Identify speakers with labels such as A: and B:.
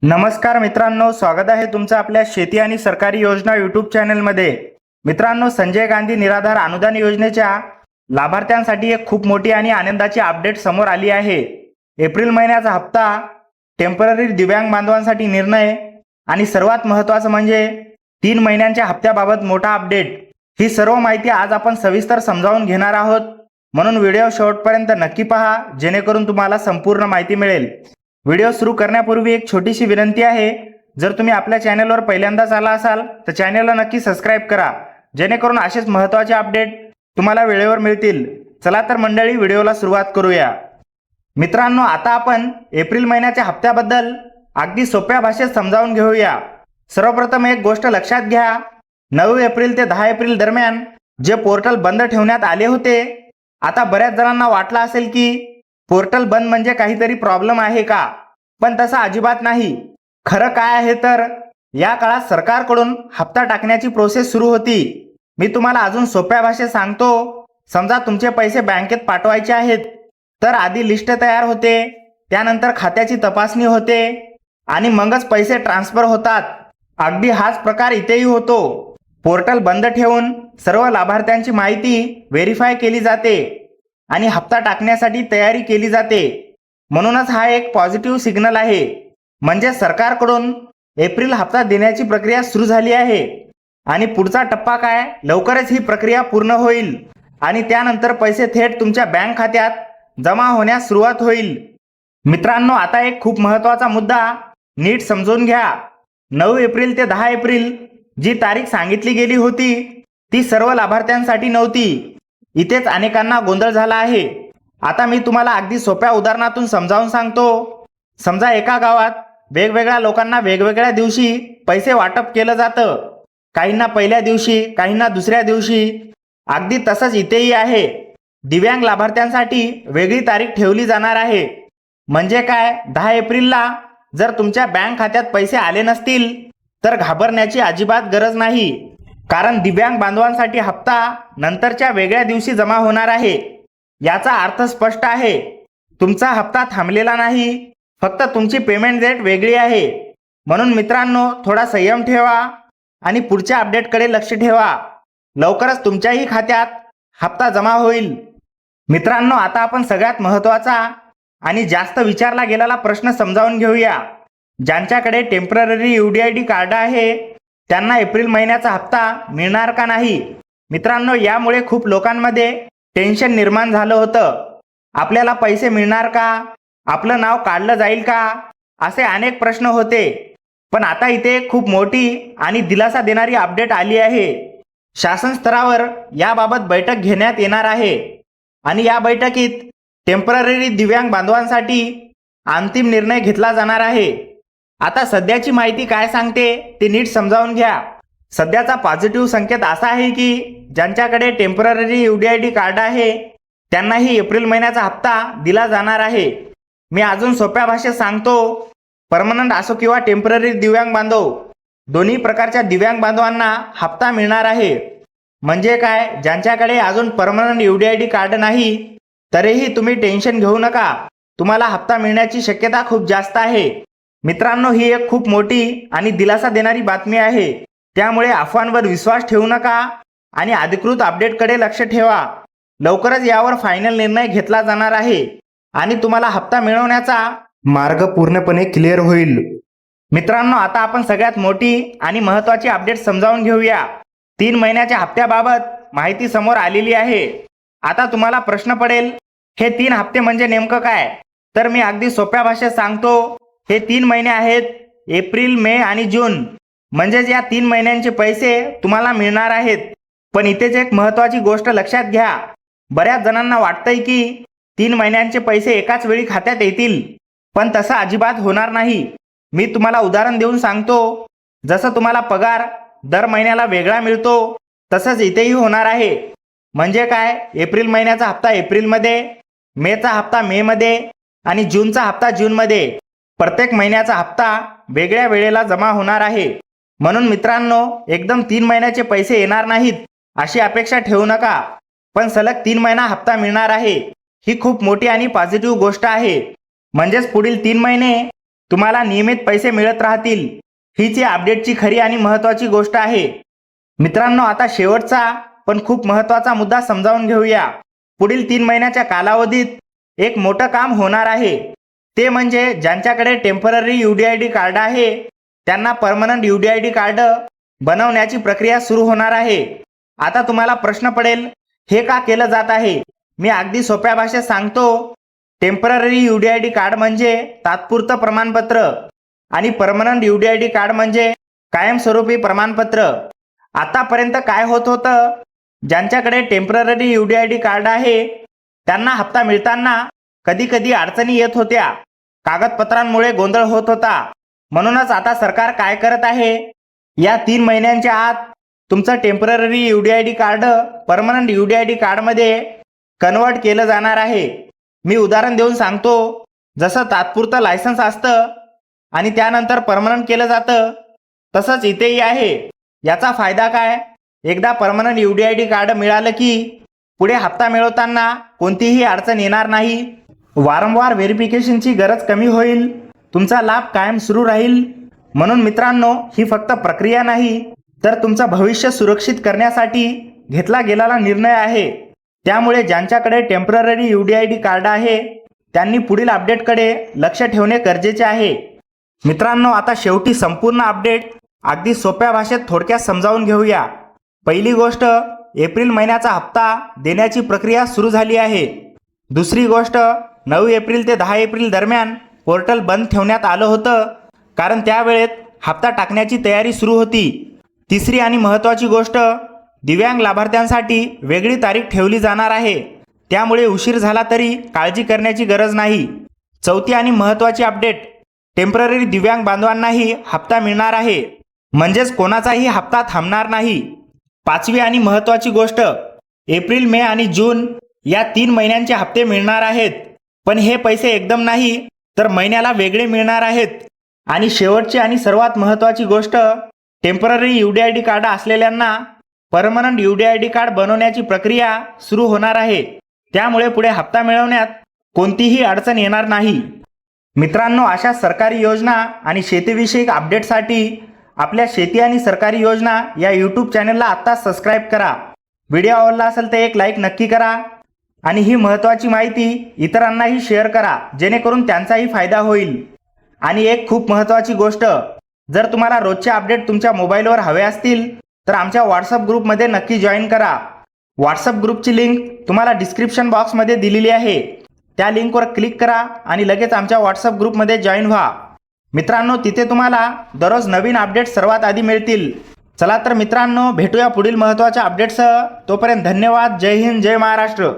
A: नमस्कार मित्रांनो, स्वागत आहे तुमचं आपल्या शेती आणि सरकारी योजना यूट्यूब चॅनलमध्ये। मित्रांनो, संजय गांधी निराधार अनुदान योजनेच्या लाभार्थ्यांसाठी एक खूप मोठी आणि आनंदाची अपडेट समोर आली आहे। एप्रिल महिन्याचा हप्ता, टेम्पररी दिव्यांग बांधवांसाठी निर्णय आणि सर्वात महत्त्वाचं म्हणजे 3 महिन्यांच्या हप्त्याबाबत मोठा अपडेट। ही सर्व माहिती आज आपण सविस्तर समजावून घेणार आहोत, म्हणून व्हिडिओ शेवटपर्यंत नक्की पहा जेणेकरून तुम्हाला संपूर्ण माहिती मिळेल। व्हिडिओ सुरू करण्यापूर्वी एक छोटीशी विनंती आहे, जर तुम्ही आपल्या चॅनलवर पहिल्यांदाच आला असाल तर चॅनलला नक्की सबस्क्राइब करा जेणेकरून असेच महत्त्वाचे अपडेट तुम्हाला वेळेवर मिळतील। चला तर मंडळी, व्हिडिओला सुरुवात करूया। मित्रांनो, आता आपण एप्रिल महिन्याच्या हप्त्याबद्दल अगदी सोप्या भाषेत समजावून घेऊया। सर्वप्रथम एक गोष्ट लक्षात घ्या, 9 एप्रिल ते 10 एप्रिल दरम्यान जे पोर्टल बंद ठेवण्यात आले होते, आता बऱ्याच जणांना वाटलं असेल की पोर्टल बंद म्हणजे काहीतरी प्रॉब्लेम आहे का, पण तसं अजिबात नाही। खरं काय आहे तर या काळात सरकारकडून हप्ता टाकण्याची प्रोसेस सुरू होती। मी तुम्हाला अजून सोप्या भाषेत सांगतो। समजा तुमचे पैसे बँकेत पाठवायचे आहेत, तर आधी लिस्ट तयार होते, त्यानंतर खात्याची तपासणी होते आणि मगच पैसे ट्रान्सफर होतात। अगदी हाच प्रकार इथेही होतो। पोर्टल बंद ठेवून सर्व लाभार्थ्यांची माहिती व्हेरीफाय केली जाते आणि हप्ता टाकण्यासाठी तयारी केली जाते। म्हणूनच हा एक पॉझिटिव्ह सिग्नल आहे, म्हणजे सरकारकडून एप्रिल हप्ता देण्याची प्रक्रिया सुरू झाली आहे आणि पुढचा टप्पा काय, लवकरच ही प्रक्रिया पूर्ण होईल आणि त्यानंतर पैसे थेट तुमच्या बँक खात्यात जमा होण्यास सुरुवात होईल। मित्रांनो, आता एक खूप महत्त्वाचा मुद्दा नीट समजून घ्या। 9 एप्रिल ते 10 एप्रिल जी तारीख सांगितली गेली होती ती सर्व लाभार्थ्यांसाठी नव्हती। इथेच अनेकांना गोंधळ झाला आहे। आता मी तुम्हाला अगदी सोप्या उदाहरणातून समजावून सांगतो। समजा एका गावात वेगवेगळ्या लोकांना वेगवेगळ्या दिवशी पैसे वाटप केलं जातं, काहींना पहिल्या दिवशी, काहींना दुसऱ्या दिवशी। अगदी तसंच इथेही आहे। दिव्यांग लाभार्थ्यांसाठी वेगळी तारीख ठेवली जाणार आहे। म्हणजे काय, 10 एप्रिलला जर तुमच्या बँक खात्यात पैसे आले नसतील तर घाबरण्याची अजिबात गरज नाही, कारण दिव्यांग बांधवांसाठी हप्ता नंतरच्या वेगळ्या दिवशी जमा होणार आहे। याचा अर्थ स्पष्ट आहे, तुमचा हप्ता थांबलेला नाही, फक्त तुमची पेमेंट डेट वेगळी आहे। म्हणून मित्रांनो, थोडा संयम ठेवा आणि पुढच्या अपडेटकडे लक्ष ठेवा। लवकरच तुमच्याही खात्यात हप्ता जमा होईल। मित्रांनो, आता आपण सगळ्यात महत्त्वाचा आणि जास्त विचारला गेलेला प्रश्न समजावून घेऊया। ज्यांच्याकडे टेम्पररी UDID कार्ड आहे त्यांना एप्रिल महिन्याचा हप्ता मिळणार का नाही। मित्रांनो, यामुळे खूप लोकांमध्ये टेन्शन निर्माण झालं होतं। आपल्याला पैसे मिळणार का, आपलं नाव काढलं जाईल का, असे अनेक प्रश्न होते। पण आता इथे खूप मोठी आणि दिलासा देणारी अपडेट आली आहे। शासन स्तरावर याबाबत बैठक घेण्यात येणार आहे आणि या बैठकीत टेम्पररी दिव्यांग बांधवांसाठी अंतिम निर्णय घेतला जाणार आहे। आता सध्याची माहिती काय सांगते ते नीट समजावून घ्या। सध्याचा पॉझिटिव्ह संकेत असा आहे की ज्यांच्याकडे टेम्पररी UDID कार्ड आहे त्यांनाही एप्रिल महिन्याचा हप्ता दिला जाणार आहे। मी अजून सोप्या भाषेत सांगतो, परमनंट असो किंवा टेम्पररी दिव्यांग बांधव, दोन्ही प्रकारच्या दिव्यांग बांधवांना हप्ता मिळणार आहे। म्हणजे काय, ज्यांच्याकडे अजून परमनंट UDID कार्ड नाही तरीही तुम्ही टेन्शन घेऊ नका, तुम्हाला हप्ता मिळण्याची शक्यता खूप जास्त आहे। मित्रांनो, ही एक खूप मोठी आणि दिलासा देणारी बातमी आहे। त्यामुळे अफवांवर विश्वास ठेवू नका आणि अधिकृत अपडेटकडे लक्ष ठेवा। लवकरच यावर फायनल निर्णय घेतला जाणार आहे आणि तुम्हाला हप्ता मिळवण्याचा मार्ग पूर्णपणे क्लिअर होईल। मित्रांनो, आता आपण सगळ्यात मोठी आणि महत्त्वाची अपडेट समजावून घेऊया। 3 महिन्याच्या हप्त्याबाबत माहिती समोर आलेली आहे। आता तुम्हाला प्रश्न पडेल, हे 3 हप्ते म्हणजे नेमकं काय? तर मी अगदी सोप्या भाषेत सांगतो, हे 3 महिने आहेत, एप्रिल, मे आणि जून। म्हणजेच या 3 महिन्यांचे पैसे तुम्हाला मिळणार आहेत। पण इथेच एक महत्त्वाची गोष्ट लक्षात घ्या, बऱ्याच जणांना वाटतंय की 3 महिन्यांचे पैसे एकाच वेळी खात्यात येतील, पण तसं अजिबात होणार नाही। मी तुम्हाला उदाहरण देऊन सांगतो। जसं तुम्हाला पगार दर महिन्याला वेगळा मिळतो तसंच इथेही होणार आहे। म्हणजे काय, एप्रिल महिन्याचा हप्ता एप्रिलमध्ये, मेचा हप्ता मेमध्ये आणि जूनचा हप्ता जूनमध्ये। प्रत्येक महिन्याचा हप्ता वेगळ्या वेळेला जमा होणार आहे। म्हणून मित्रांनो, एकदम 3 महिन्याचे पैसे येणार नाहीत अशी अपेक्षा ठेवू नका, पण सलग 3 महिना हप्ता मिळणार आहे। ही खूप मोठी आणि पॉझिटिव्ह गोष्ट आहे। म्हणजेच पुढील 3 महिने तुम्हाला नियमित पैसे मिळत राहतील। हीच या अपडेटची खरी आणि महत्त्वाची गोष्ट आहे। मित्रांनो, आता शेवटचा पण खूप महत्त्वाचा मुद्दा समजावून घेऊया। पुढील 3 महिन्याच्या कालावधीत एक मोठं काम होणार आहे। ते म्हणजे ज्यांच्याकडे टेम्पररी UDID कार्ड आहे त्यांना परमनंट UDID कार्ड बनवण्याची प्रक्रिया सुरू होणार आहे। आता तुम्हाला प्रश्न पडेल, हे का केलं जात आहे? मी अगदी सोप्या भाषेत सांगतो। टेम्पररी UDID कार्ड म्हणजे तात्पुरतं प्रमाणपत्र आणि परमनंट UDID कार्ड म्हणजे कायमस्वरूपी प्रमाणपत्र। आतापर्यंत काय होत होतं, ज्यांच्याकडे टेम्पररी UDID कार्ड आहे त्यांना हप्ता मिळताना कधी कधी अडचणी येत होत्या, कागदपत्रांमुळे गोंधळ होत होता। म्हणूनच आता सरकार काय करत आहे, या 3 महिन्यांच्या आत तुमचं temporary UDID card permanent UDID कार्डमध्ये कन्वर्ट केलं जाणार आहे। मी उदाहरण देऊन सांगतो। जसं तात्पुरतं लायसन्स असतं आणि त्यानंतर परमनंट केलं जातं, तसंच इथेही आहे। याचा फायदा काय, एकदा परमनंट UDID कार्ड मिळालं की पुढे हप्ता मिळवताना कोणतीही अडचण येणार नाही। वारंवार व्हेरिफिकेशनची गरज कमी होईल, तुमचा लाभ कायम सुरू राहील। म्हणून मित्रांनो, ही फक्त प्रक्रिया नाही तर तुमचं भविष्य सुरक्षित करण्यासाठी घेतला गेलेला निर्णय आहे। त्यामुळे ज्यांच्याकडे टेम्पररी UDID कार्ड आहे त्यांनी पुढील अपडेटकडे लक्ष ठेवणे गरजेचे आहे। मित्रांनो, आता शेवटी संपूर्ण अपडेट अगदी सोप्या भाषेत थोडक्यात समजावून घेऊया। पहिली गोष्ट, एप्रिल महिन्याचा हप्ता देण्याची प्रक्रिया सुरू झाली आहे। दुसरी गोष्ट, 9 एप्रिल ते 10 एप्रिल दरम्यान पोर्टल बंद ठेवण्यात आलं होतं, कारण त्यावेळेत हप्ता टाकण्याची तयारी सुरू होती। तिसरी आणि महत्त्वाची गोष्ट, दिव्यांग लाभार्थ्यांसाठी वेगळी तारीख ठेवली जाणार आहे, त्यामुळे उशीर झाला तरी काळजी करण्याची गरज नाही। चौथी आणि महत्त्वाची अपडेट, टेम्पररी दिव्यांग बांधवांनाही हप्ता मिळणार आहे, म्हणजेच कोणाचाही हप्ता थांबणार नाही। पाचवी आणि महत्त्वाची गोष्ट, एप्रिल, मे आणि जून या 3 महिन्यांचे हप्ते मिळणार आहेत, पण हे पैसे एकदम नाही तर महिन्याला वेगळे मिळणार आहेत। आणि शेवटची आणि सर्वात महत्त्वाची गोष्ट, टेम्पररी UDID कार्ड असलेल्यांना परमनंट UDID कार्ड बनवण्याची प्रक्रिया सुरू होणार आहे, त्यामुळे पुढे हप्ता मिळवण्यात कोणतीही अडचण येणार नाही। मित्रांनो, अशा सरकारी योजना आणि शेतीविषयक अपडेटसाठी आपल्या शेती आणि सरकारी योजना या यूट्यूब चॅनलला आत्ता सबस्क्राईब करा। व्हिडिओ आवडला असेल तर एक लाईक नक्की करा आणि ही महत्त्वाची माहिती इतरांनाही शेअर करा, जेणेकरून त्यांचाही फायदा होईल। आणि एक खूप महत्त्वाची गोष्ट, जर तुम्हाला रोजचे अपडेट तुमच्या मोबाईलवर हवे असतील तर आमच्या व्हॉट्सअप ग्रुपमध्ये नक्की जॉईन करा। व्हॉट्सअप ग्रुपची लिंक तुम्हाला डिस्क्रिप्शन बॉक्समध्ये दिलेली आहे, त्या लिंकवर क्लिक करा आणि लगेच आमच्या व्हॉट्सअप ग्रुपमध्ये जॉईन व्हा। मित्रांनो, तिथे तुम्हाला दररोज नवीन अपडेट सर्वात आधी मिळतील। चला तर मित्रांनो, भेटूया पुढील महत्त्वाच्या अपडेटसह। तोपर्यंत धन्यवाद। जय हिंद, जय महाराष्ट्र।